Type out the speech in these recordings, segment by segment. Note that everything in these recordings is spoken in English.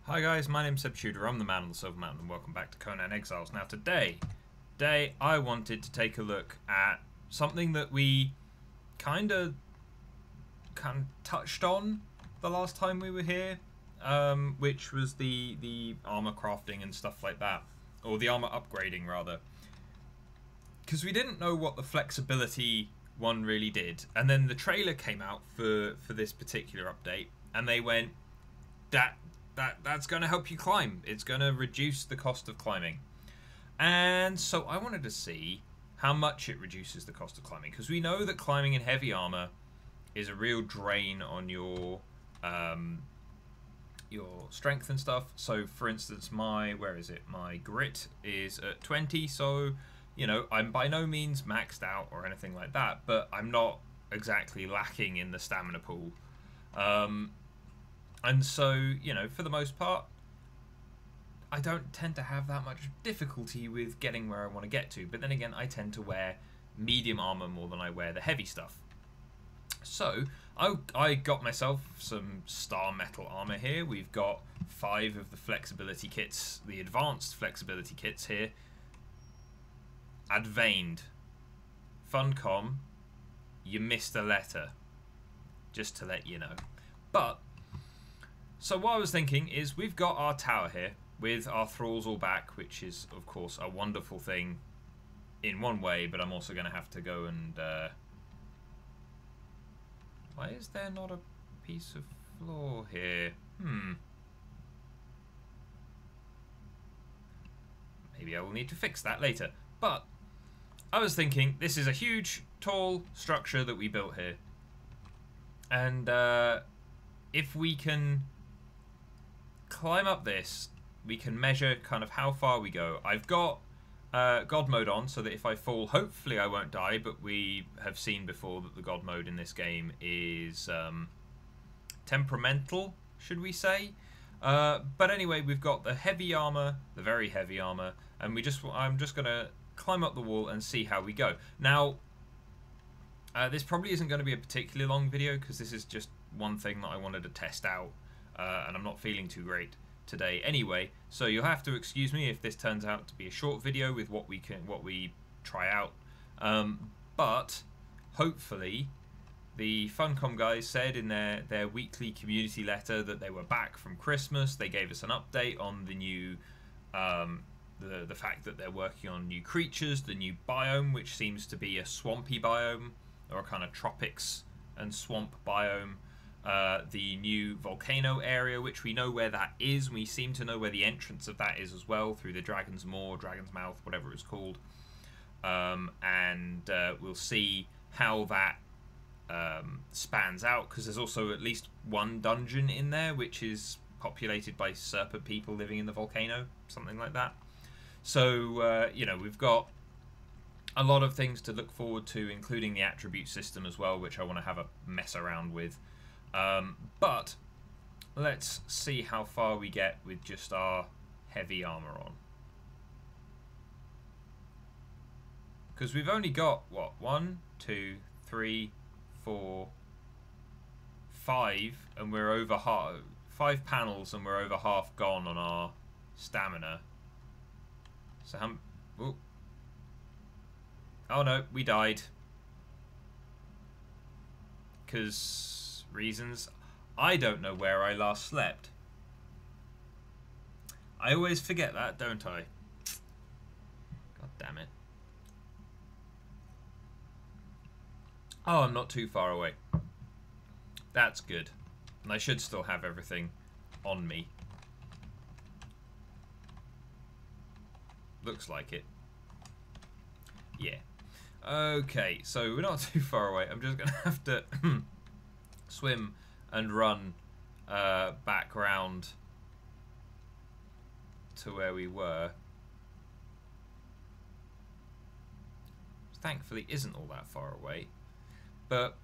Hi guys, my name's Seb Shooter, I'm the man on the Silver Mountain, and welcome back to Conan Exiles. Now today I wanted to take a look at something that we kind of touched on the last time we were here, which was the armor crafting and stuff like that, or the armor upgrading rather, because we didn't know what the flexibility one really did, and then the trailer came out for this particular update, and they went, that's going to help you climb. It's going to reduce the cost of climbing. And so I wanted to see how much it reduces the cost of climbing, because we know that climbing in heavy armor is a real drain on your strength and stuff. So for instance, my grit is at 20, so you know, I'm by no means maxed out or anything like that, but I'm not exactly lacking in the stamina pool. And so, you know, for the most part, I don't tend to have that much difficulty with getting where I want to get to. But then again, I tend to wear medium armor more than I wear the heavy stuff. So, I got myself some star metal armor here. We've got 5 of the flexibility kits, the advanced flexibility kits here. Advained. Funcom, you missed a letter. Just to let you know. But so what I was thinking is, we've got our tower here with our thralls all back, which is of course a wonderful thing in one way, but I'm also going to have to go and why is there not a piece of floor here? Maybe I will need to fix that later. But I was thinking, this is a huge tall structure that we built here, and if we can climb up this, we can measure kind of how far we go. I've got God mode on, so that if I fall, hopefully I won't die, but we have seen before that the God mode in this game is temperamental, should we say. But anyway, we've got the heavy armor, the very heavy armor, and I'm just going to climb up the wall and see how we go. Now, this probably isn't going to be a particularly long video, because this is just one thing that I wanted to test out. And I'm not feeling too great today anyway, so you'll have to excuse me if this turns out to be a short video with what we try out. But hopefully, the Funcom guys said in their weekly community letter that they were back from Christmas. They gave us an update on the new the fact that they're working on new creatures, the new biome, which seems to be a swampy biome, or a kind of tropics and swamp biome. The new volcano area, which we know where that is. We seem to know where the entrance of that is as well, through the Dragon's Maw, Dragon's Mouth, whatever it's called. And we'll see how that spans out, because there's also at least one dungeon in there which is populated by serpent people living in the volcano, something like that. So, you know, we've got a lot of things to look forward to, including the attribute system as well, which I want to have a mess around with. But let's see how far we get with just our heavy armor on, because we've only got what, 1, 2, 3, 4, 5, and we're over half, 5 panels, and we're over half gone on our stamina. So oh no, we died, because reasons. I don't know where I last slept. I always forget that, don't I? God damn it. Oh, I'm not too far away. That's good. And I should still have everything on me. Looks like it. Yeah. Okay, so we're not too far away. I'm just going to have to swim and run back round to where we were. Thankfully isn't all that far away, but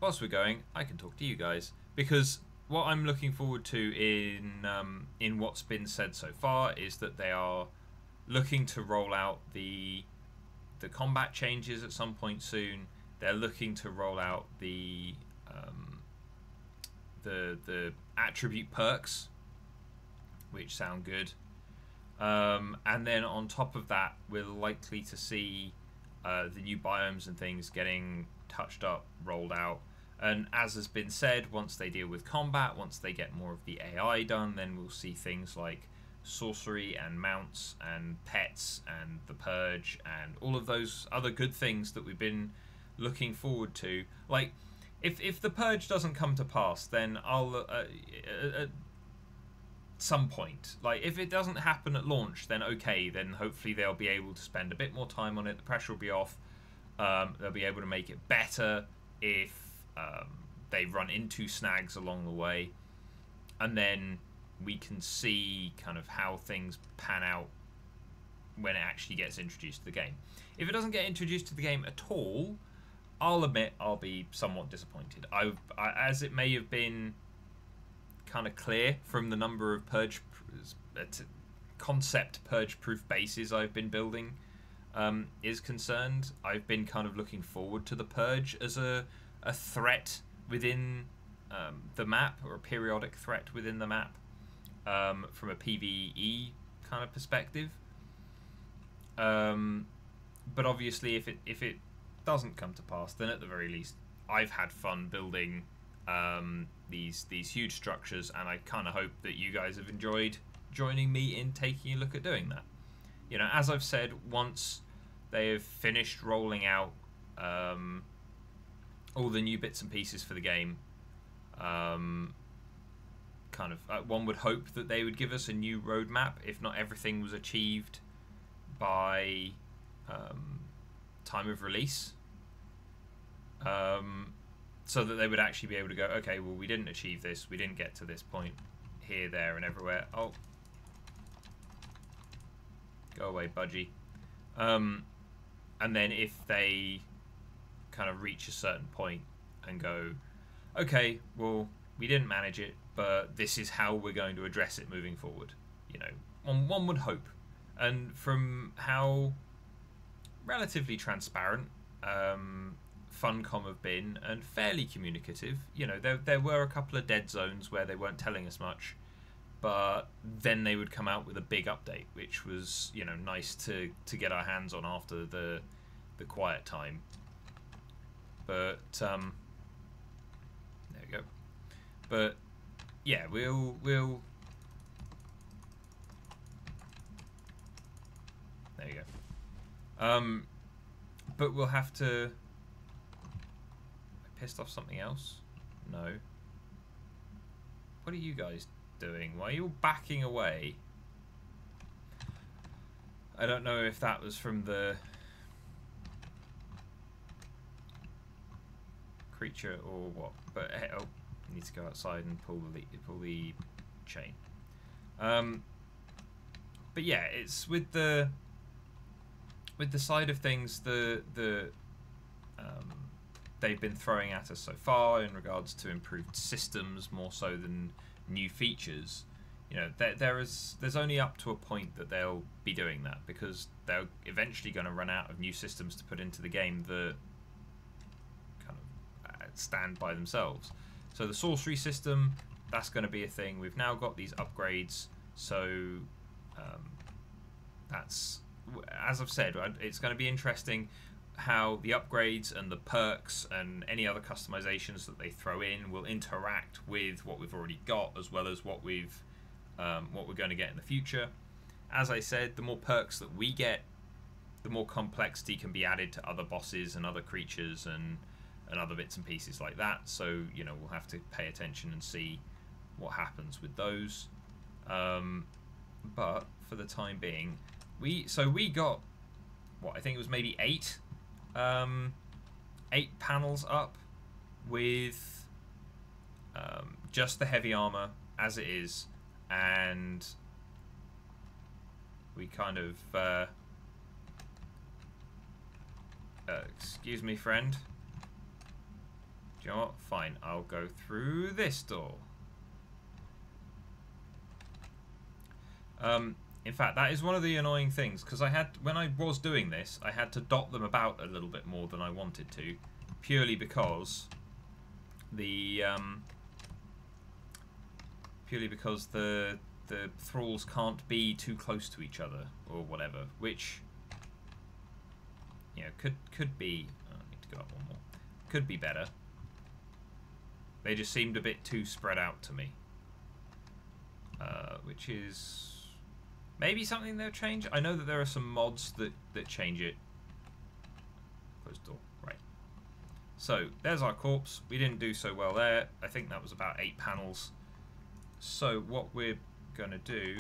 whilst we're going, I can talk to you guys, because what I'm looking forward to in what's been said so far is that they are looking to roll out the combat changes at some point soon. They're looking to roll out the attribute perks which sound good. And then on top of that, we're likely to see the new biomes and things getting touched up, rolled out. And as has been said, once they deal with combat, once they get more of the AI done, then we'll see things like sorcery and mounts and pets and the purge and all of those other good things that we've been looking forward to. Like, if the purge doesn't come to pass, then I'll at some point, like if it doesn't happen at launch, then okay, then hopefully they'll be able to spend a bit more time on it. The pressure will be off. They'll be able to make it better if they run into snags along the way, and then we can see kind of how things pan out when it actually gets introduced to the game. If it doesn't get introduced to the game at all, I'll admit I'll be somewhat disappointed. As it may have been kind of clear from the number of concept purge-proof bases I've been building is concerned, I've been kind of looking forward to the purge as a threat within the map, or a periodic threat within the map, from a PvE kind of perspective. But obviously, if it doesn't come to pass, then at the very least, I've had fun building these huge structures, and I kind of hope that you guys have enjoyed joining me in taking a look at doing that. You know, as I've said, once they have finished rolling out all the new bits and pieces for the game, one would hope that they would give us a new roadmap, if not everything was achieved by time of release, so that they would actually be able to go, okay, well, we didn't achieve this, we didn't get to this point here, there, and everywhere. Oh, go away, budgie. And then if they kind of reach a certain point and go, okay, well, we didn't manage it, but this is how we're going to address it moving forward. You know, one would hope. And from how relatively transparent Funcom have been, and fairly communicative, you know, there were a couple of dead zones where they weren't telling us much, but then they would come out with a big update, which was, you know, nice to get our hands on after the quiet time. But there we go. But yeah, we'll there you go. But we'll have to. I pissed off something else? No. What are you guys doing? Why are you backing away? I don't know if that was from the creature or what, but oh, I need to go outside and pull the chain. But yeah, it's with the side of things they've been throwing at us so far in regards to improved systems more so than new features. You know, there's only up to a point that they'll be doing that, because they're eventually going to run out of new systems to put into the game that kind of stand by themselves. So the sorcery system, that's going to be a thing. We've now got these upgrades, so that's, as I've said, it's going to be interesting how the upgrades and the perks and any other customizations that they throw in will interact with what we've already got, as well as what we're going to get in the future. As I said, the more perks that we get, the more complexity can be added to other bosses and other creatures and other bits and pieces like that. So, you know, we'll have to pay attention and see what happens with those. But for the time being, we got, what, I think it was maybe 8 panels up with just the heavy armor as it is, and we kind of excuse me, friend. Do you know what? Fine, I'll go through this door. In fact, that is one of the annoying things, because when I was doing this, I had to dot them about a little bit more than I wanted to, purely because the the thralls can't be too close to each other or whatever, which, you know, could be. Oh, I need to go up one more. Could be better. They just seemed a bit too spread out to me, which is maybe something they'll change. I know that there are some mods that change it. Close door. Right. So there's our corpse. We didn't do so well there. I think that was about 8 panels. So what we're gonna do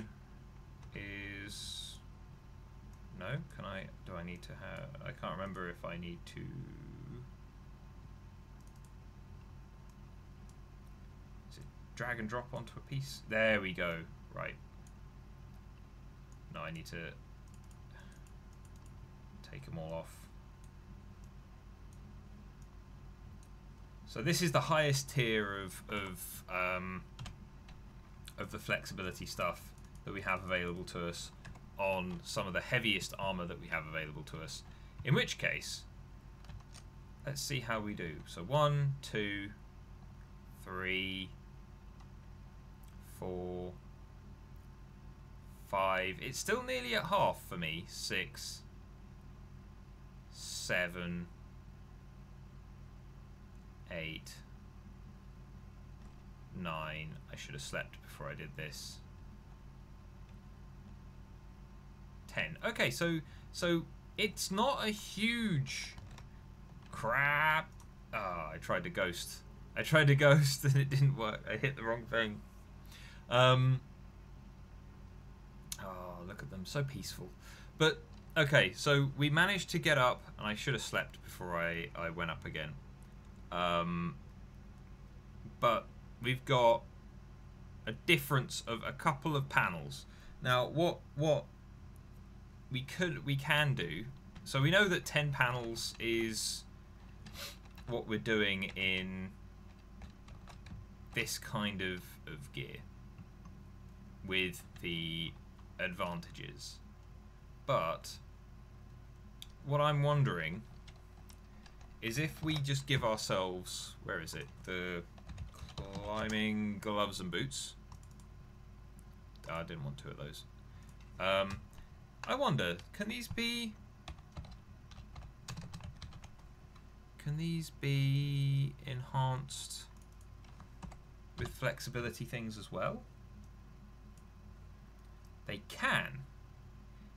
is, no, can I, do I need to have, I can't remember if I need to, is it drag and drop onto a piece? There we go. Right. No, I need to take them all off. So this is the highest tier of the flexibility stuff that we have available to us on some of the heaviest armor that we have available to us. In which case, let's see how we do. So 1, 2, 3, 4, 5. It's still nearly at half for me. 6, 7, 8, 9. I should have slept before I did this. 10. Okay, so it's not a huge crap. Ah, I tried to ghost. I tried to ghost and it didn't work. I hit the wrong thing. Oh, look at them, so peaceful. But okay, so we managed to get up, and I should have slept before I went up again. But we've got a difference of a couple of panels. Now, what we can do, so we know that 10 panels is what we're doing in this kind of gear with the advantages. But what I'm wondering is if we just give ourselves, where is it, the climbing gloves and boots. Oh, I didn't want 2 of those. I wonder, can these be enhanced with flexibility things as well? They can.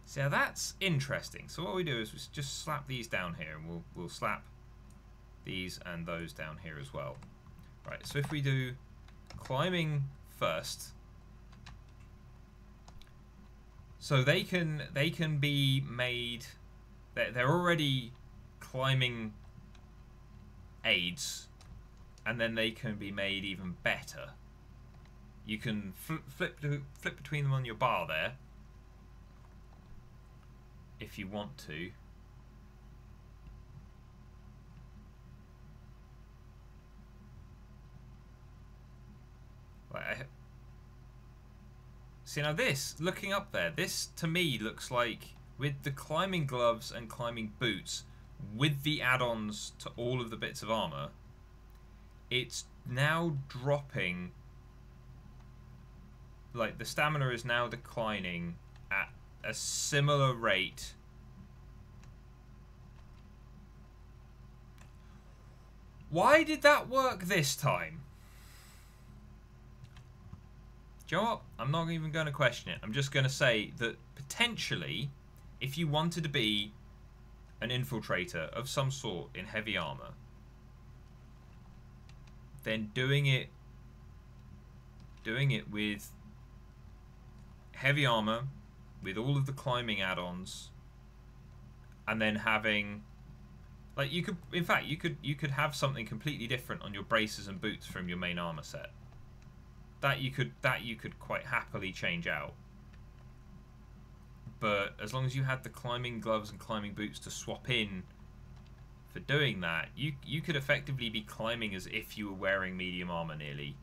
So now that's interesting. So what we do is we just slap these down here, and we'll slap these and those down here as well. Right, so if we do climbing first, so they can be made, they're already climbing aids, and then they can be made even better. You can flip between them on your bar there if you want to. See, now this, looking up there, this to me looks like, with the climbing gloves and climbing boots, with the add-ons to all of the bits of armor, it's now dropping, like the stamina is now declining at a similar rate. Why did that work this time? Do you know what? I'm not even going to question it. I'm just going to say that potentially, if you wanted to be an infiltrator of some sort in heavy armor, then doing it with heavy armor, with all of the climbing add-ons, and then having, like, you could, in fact, you could have something completely different on your braces and boots from your main armor set. That you could quite happily change out. But as long as you had the climbing gloves and climbing boots to swap in for doing that, you could effectively be climbing as if you were wearing medium armor nearly.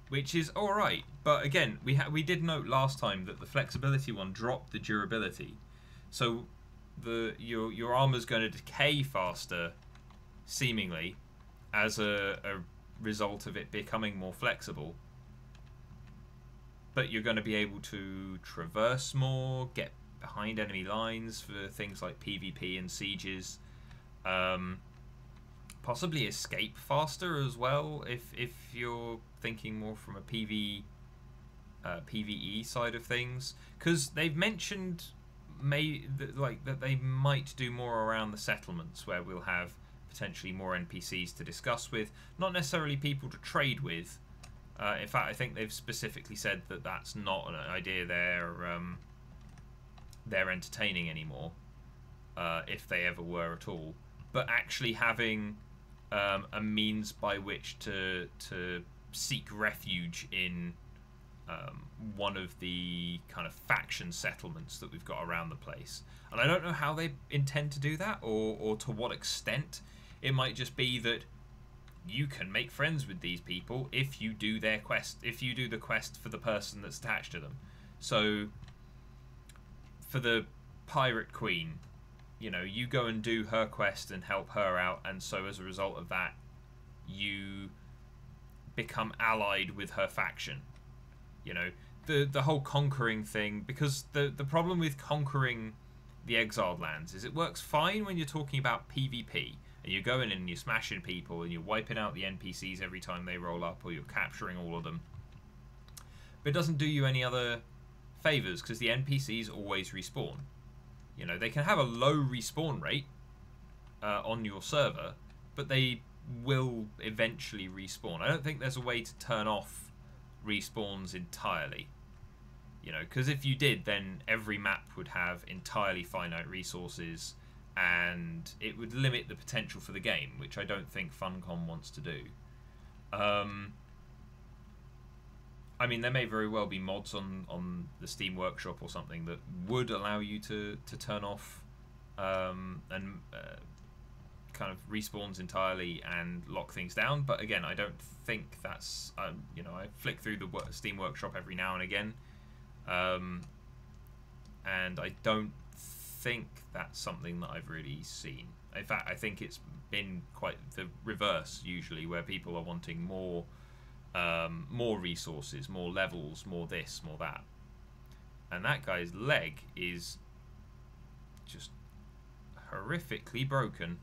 Which is alright, but again, we did note last time that the flexibility one dropped the durability. So your armor's going to decay faster, seemingly, as a result of it becoming more flexible. but you're going to be able to traverse more, get behind enemy lines for things like PvP and sieges, possibly escape faster as well if you're thinking more from a PvE side of things, because they've mentioned that they might do more around the settlements, where we'll have potentially more NPCs to discuss with, not necessarily people to trade with. In fact, I think they've specifically said that that's not an idea they're entertaining anymore, if they ever were at all. But actually having a means by which to seek refuge in one of the kind of faction settlements that we've got around the place. And I don't know how they intend to do that, or to what extent. It might just be that you can make friends with these people if you do their quest, if you do the quest for the person that's attached to them. So for the Pirate Queen, you know, you go and do her quest and help her out, and so as a result of that, you become allied with her faction. You know, the whole conquering thing, because the problem with conquering the exiled lands is it works fine when you're talking about PvP, and you're going in and you're smashing people and you're wiping out the NPCs every time they roll up, or you're capturing all of them. But it doesn't do you any other favors, because the NPCs always respawn. You know, they can have a low respawn rate on your server, but they will eventually respawn. I don't think there's a way to turn off respawns entirely. You know, because if you did, then every map would have entirely finite resources, and it would limit the potential for the game, which I don't think Funcom wants to do. I mean, there may very well be mods on the Steam Workshop or something that would allow you to turn off and kind of respawns entirely and lock things down. But again, I don't think that's... you know, I flick through the Steam Workshop every now and again, and I don't think that's something that I've really seen. In fact, I think it's been quite the reverse usually, where people are wanting more resources, more levels, more this, more that. And that guy's leg is just horrifically broken.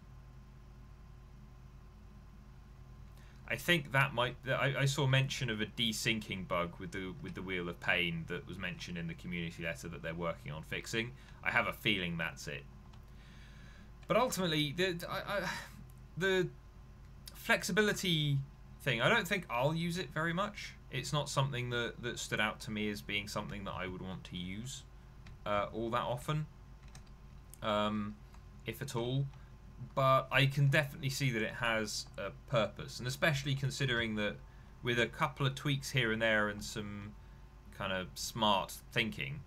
I think that might... I saw mention of a desyncing bug with the Wheel of Pain that was mentioned in the community letter that they're working on fixing. I have a feeling that's it. But ultimately, the flexibility thing, I don't think I'll use it very much. It's not something that stood out to me as being something that I would want to use all that often, if at all. But I can definitely see that it has a purpose, and especially considering that with a couple of tweaks here and there and some kind of smart thinking,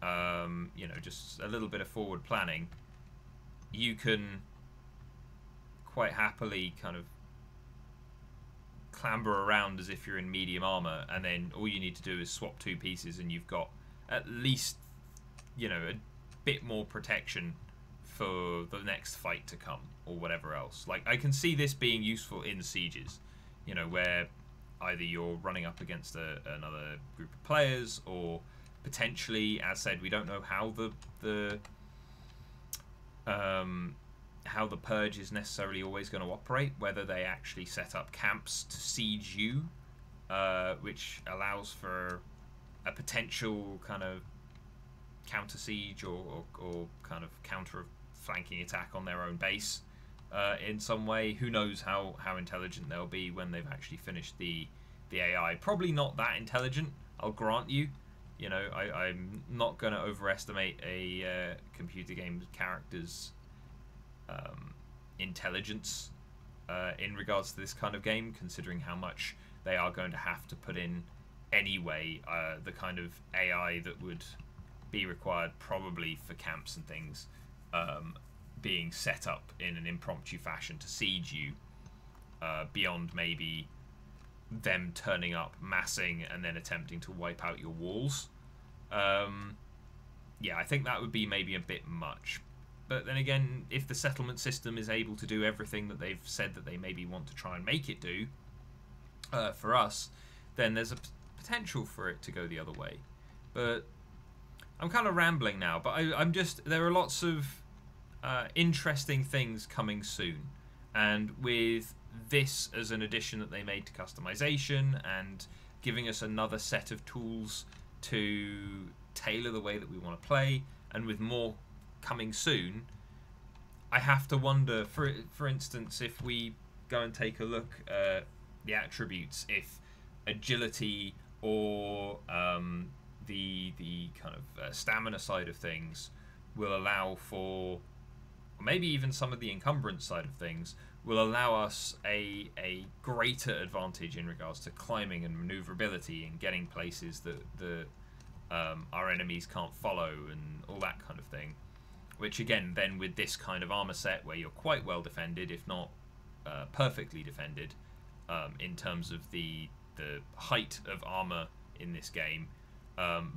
you know, just a little bit of forward planning, you can quite happily kind of clamber around as if you're in medium armor, and then all you need to do is swap two pieces and you've got at least, you know, a bit more protection for the next fight to come, or whatever else. Like, I can see this being useful in sieges, you know, where either you're running up against another group of players, or potentially, as said, we don't know how the purge is necessarily always going to operate, whether they actually set up camps to siege you, which allows for a potential kind of counter siege or kind of counter flanking attack on their own base in some way. Who knows how intelligent they'll be when they've actually finished the AI. Probably not that intelligent, I'll grant you. You know, I'm not going to overestimate a computer game character's intelligence in regards to this kind of game, considering how much they are going to have to put in anyway, the kind of AI that would be required probably for camps and things, being set up in an impromptu fashion to siege you, beyond maybe them turning up, massing, and then attempting to wipe out your walls. Yeah, I think that would be maybe a bit much. But then again, if the settlement system is able to do everything that they've said that they maybe want to try and make it do, for us, then there's a potential for it to go the other way. But I'm kind of rambling now, but I'm just, there are lots of interesting things coming soon, and with this as an addition that they made to customization and giving us another set of tools to tailor the way that we want to play, and with more coming soon, I have to wonder, for instance, if we go and take a look at the attributes, if agility or the kind of stamina side of things will allow for, or maybe even some of the encumbrance side of things will allow us a greater advantage in regards to climbing and maneuverability and getting places that our enemies can't follow and all that kind of thing. Which again, then with this kind of armor set where you're quite well defended, if not perfectly defended, in terms of the height of armor in this game,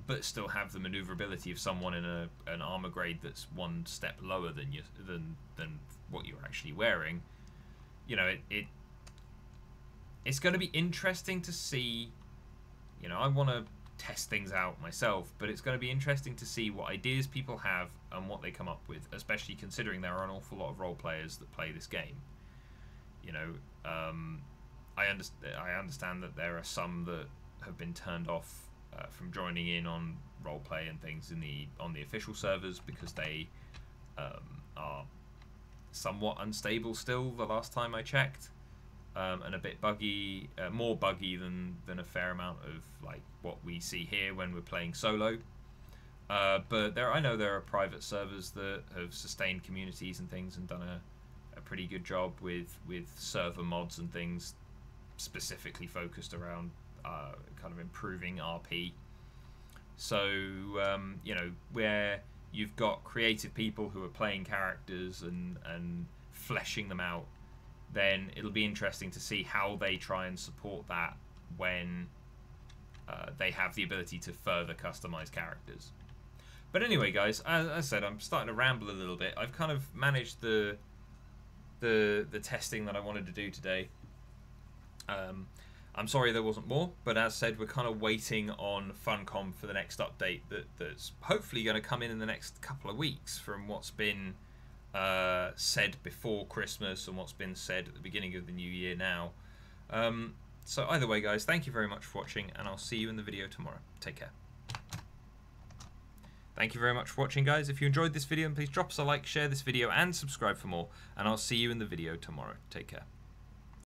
but still have the maneuverability of someone in an armor grade that's one step lower than you than what you're actually wearing. You know, it's going to be interesting to see. You know, I want to test things out myself, but it's going to be interesting to see what ideas people have and what they come up with, especially considering there are an awful lot of role players that play this game. You know, I understand that there are some that have been turned off from joining in on roleplay and things on the official servers because they are somewhat unstable still. The last time I checked, and a bit buggy, more buggy than a fair amount of like what we see here when we're playing solo. But I know there are private servers that have sustained communities and things and done a pretty good job with server mods and things specifically focused around kind of improving RP. So you know, where you've got creative people who are playing characters and fleshing them out, then it'll be interesting to see how they try and support that when they have the ability to further customize characters. But anyway, guys, as I said, I'm starting to ramble a little bit. I've kind of managed the testing that I wanted to do today. I'm sorry there wasn't more, but as said, we're kind of waiting on Funcom for the next update that's hopefully going to come in the next couple of weeks from what's been said before Christmas and what's been said at the beginning of the new year now. So either way, guys, thank you very much for watching, and I'll see you in the video tomorrow. Take care. Thank you very much for watching, guys. If you enjoyed this video, please drop us a like, share this video, and subscribe for more, and I'll see you in the video tomorrow. Take care.